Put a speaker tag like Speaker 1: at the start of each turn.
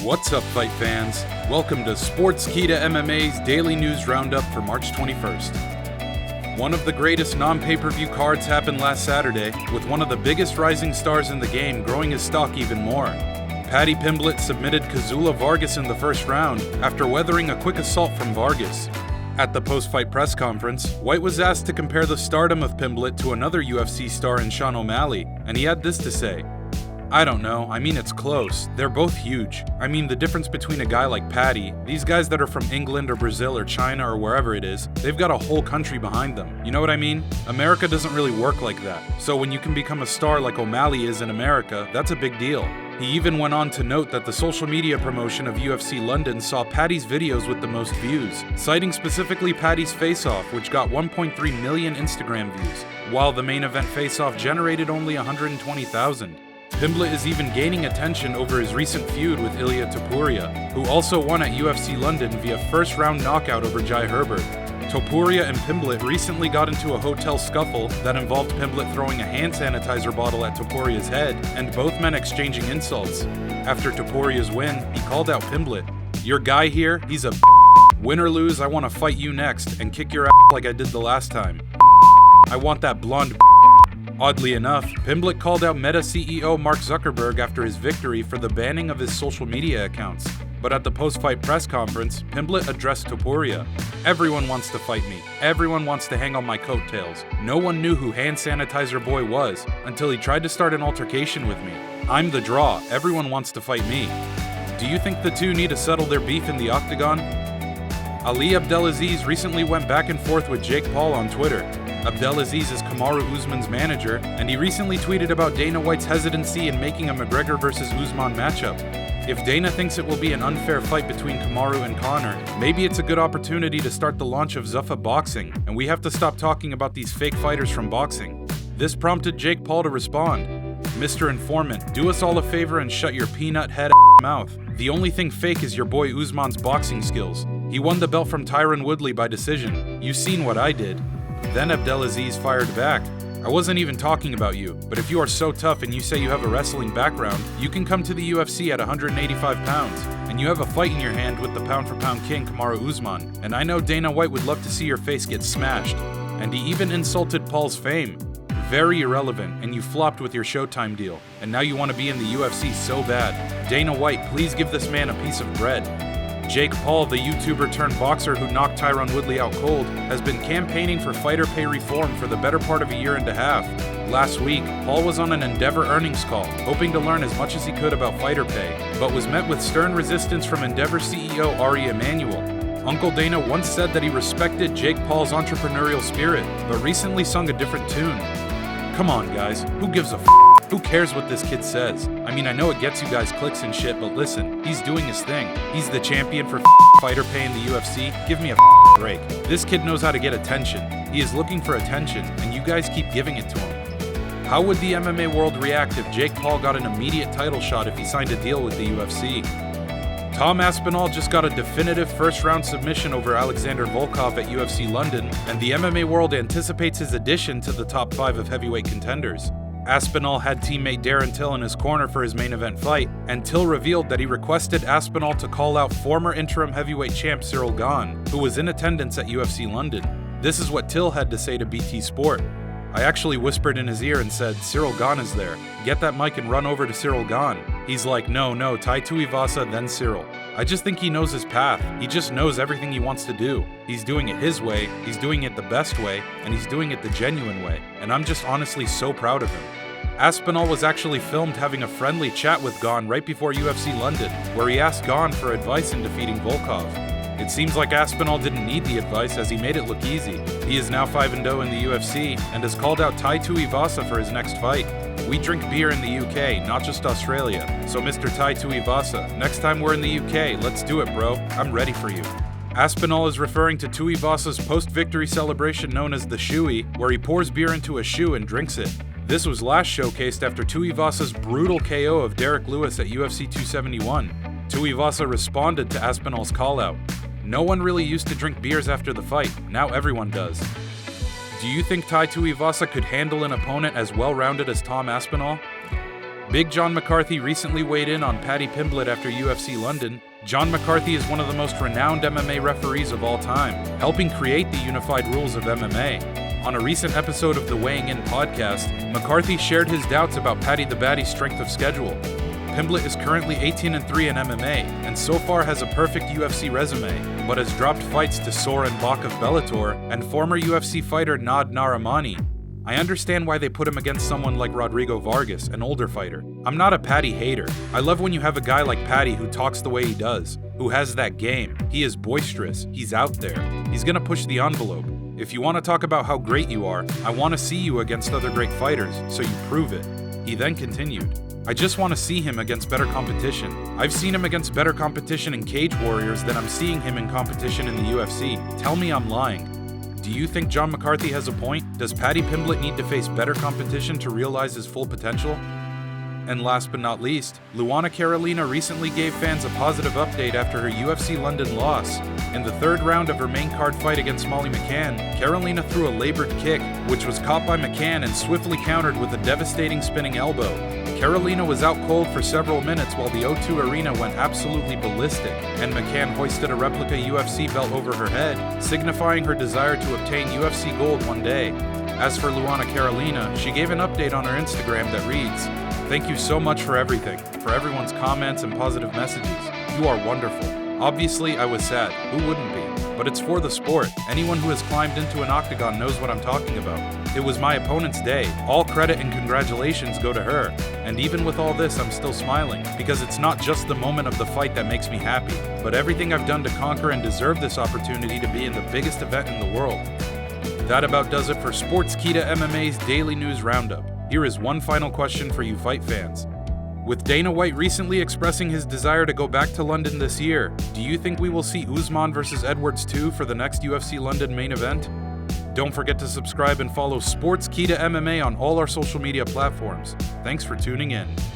Speaker 1: What's up, fight fans? Welcome to Sportskeeda MMA's daily news roundup for March 21st. One of the greatest non-pay-per-view cards happened last Saturday, with one of the biggest rising stars in the game growing his stock even more. Paddy Pimblett submitted Kazula Vargas in the first round after weathering a quick assault from Vargas. At the post-fight press conference, White was asked to compare the stardom of Pimblett to another UFC star in Sean O'Malley, and he had this to say: "I don't know, it's close. They're both huge. The difference between a guy like Paddy, these guys that are from England or Brazil or China or wherever it is, they've got a whole country behind them. You know what I mean? America doesn't really work like that. So when you can become a star like O'Malley is in America, that's a big deal." He even went on to note that the social media promotion of UFC London saw Paddy's videos with the most views, citing specifically Paddy's face-off, which got 1.3 million Instagram views, while the main event face-off generated only 120,000. Pimblett is even gaining attention over his recent feud with Ilia Topuria, who also won at UFC London via first-round knockout over Jai Herbert. Topuria and Pimblett recently got into a hotel scuffle that involved Pimblett throwing a hand sanitizer bottle at Topuria's head, and both men exchanging insults. After Topuria's win, he called out Pimblett, "Your guy here, he's a win or lose, I want to fight you next and kick your ass like I did the last time. I want that blonde." Oddly enough, Pimblett called out Meta CEO Mark Zuckerberg after his victory for the banning of his social media accounts. But at the post-fight press conference, Pimblett addressed Topuria. "Everyone wants to fight me. Everyone wants to hang on my coattails. No one knew who Hand Sanitizer Boy was until he tried to start an altercation with me. I'm the draw. Everyone wants to fight me." Do you think the two need to settle their beef in the Octagon? Ali Abdelaziz recently went back and forth with Jake Paul on Twitter. Abdelaziz is Kamaru Usman's manager, and he recently tweeted about Dana White's hesitancy in making a McGregor vs. Usman matchup. If Dana thinks it will be an unfair fight between Kamaru and Conor, maybe it's a good opportunity to start the launch of Zuffa Boxing, and we have to stop talking about these fake fighters from boxing. This prompted Jake Paul to respond, "Mr. Informant, do us all a favor and shut your peanut head mouth. The only thing fake is your boy Usman's boxing skills. He won the belt from Tyron Woodley by decision. You seen what I did." Then Abdelaziz fired back, "I wasn't even talking about you, but if you are so tough and you say you have a wrestling background, you can come to the UFC at 185 pounds, and you have a fight in your hand with the pound-for-pound king Kamaru Usman, and I know Dana White would love to see your face get smashed." And he even insulted Paul's fame. Very irrelevant, and you flopped with your Showtime deal, and now you want to be in the UFC so bad. Dana White, please give this man a piece of bread. Jake Paul, the YouTuber turned boxer who knocked Tyron Woodley out cold, has been campaigning for fighter pay reform for the better part of a year and a half. Last week, Paul was on an Endeavor earnings call, hoping to learn as much as he could about fighter pay, but was met with stern resistance from Endeavor CEO Ari Emanuel. Uncle Dana once said that he respected Jake Paul's entrepreneurial spirit, but recently sung a different tune. Come on, guys, who gives a f***? Who cares what this kid says? I know it gets you guys clicks and shit, but listen, he's doing his thing. He's the champion for fighter pay in the UFC. Give me a break. This kid knows how to get attention. He is looking for attention, and you guys keep giving it to him. How would the MMA world react if Jake Paul got an immediate title shot if he signed a deal with the UFC? Tom Aspinall just got a definitive first-round submission over Alexander Volkov at UFC London, and the MMA world anticipates his addition to the top 5 of heavyweight contenders. Aspinall had teammate Darren Till in his corner for his main event fight, and Till revealed that he requested Aspinall to call out former interim heavyweight champ Ciryl Gane, who was in attendance at UFC London. This is what Till had to say to BT Sport. "I actually whispered in his ear and said, 'Ciryl Gane is there. Get that mic and run over to Ciryl Gane.' He's like, 'No, Tai Tuivasa, then Ciryl.' I just think he knows his path. He just knows everything he wants to do. He's doing it his way, he's doing it the best way, and he's doing it the genuine way. And I'm just honestly so proud of him." Aspinall was actually filmed having a friendly chat with Gane right before UFC London, where he asked Gane for advice in defeating Volkov. It seems like Aspinall didn't need the advice as he made it look easy. He is now 5-0 in the UFC and has called out Tai Tuivasa for his next fight. We drink beer in the UK, not just Australia. So Mr. Tai Tuivasa, next time we're in the UK, let's do it, bro. I'm ready for you. Aspinall is referring to Tuivasa's post-victory celebration known as the Shoey, where he pours beer into a shoe and drinks it. This was last showcased after Tuivasa's brutal KO of Derek Lewis at UFC 271. Tuivasa responded to Aspinall's call-out. "No one really used to drink beers after the fight, now everyone does." Do you think Tai Tuivasa could handle an opponent as well-rounded as Tom Aspinall? Big John McCarthy recently weighed in on Paddy Pimblett after UFC London. John McCarthy is one of the most renowned MMA referees of all time, helping create the unified rules of MMA. On a recent episode of the Weighing In podcast, McCarthy shared his doubts about Paddy the Baddy's strength of schedule. Pimblett is currently 18-3 in MMA, and so far has a perfect UFC resume, but has dropped fights to Soren Bak of Bellator and former UFC fighter Nad Narimani. I understand why they put him against someone like Rodrigo Vargas, an older fighter. I'm not a Paddy hater. I love when you have a guy like Paddy who talks the way he does, who has that game. He is boisterous, he's out there. He's gonna push the envelope. If you want to talk about how great you are, I want to see you against other great fighters, so you prove it. He then continued, I just want to see him against better competition. I've seen him against better competition in Cage Warriors than I'm seeing him in competition in the UFC. Tell me I'm lying. Do you think John McCarthy has a point? Does Paddy Pimblett need to face better competition to realize his full potential? And last but not least, Luana Carolina recently gave fans a positive update after her UFC London loss. In the third round of her main card fight against Molly McCann, Carolina threw a labored kick, which was caught by McCann and swiftly countered with a devastating spinning elbow. Carolina was out cold for several minutes while the O2 Arena went absolutely ballistic, and McCann hoisted a replica UFC belt over her head, signifying her desire to obtain UFC gold one day. As for Luana Carolina, she gave an update on her Instagram that reads, Thank you so much for everything, for everyone's comments and positive messages. You are wonderful. Obviously, I was sad. Who wouldn't be? But it's for the sport. Anyone who has climbed into an octagon knows what I'm talking about. It was my opponent's day. All credit and congratulations go to her. And even with all this, I'm still smiling, because it's not just the moment of the fight that makes me happy, but everything I've done to conquer and deserve this opportunity to be in the biggest event in the world. That about does it for Sportskeeda MMA's Daily News Roundup. Here is one final question for you fight fans. With Dana White recently expressing his desire to go back to London this year, do you think we will see Usman vs. Edwards 2 for the next UFC London main event? Don't forget to subscribe and follow Sportskeeda MMA on all our social media platforms. Thanks for tuning in.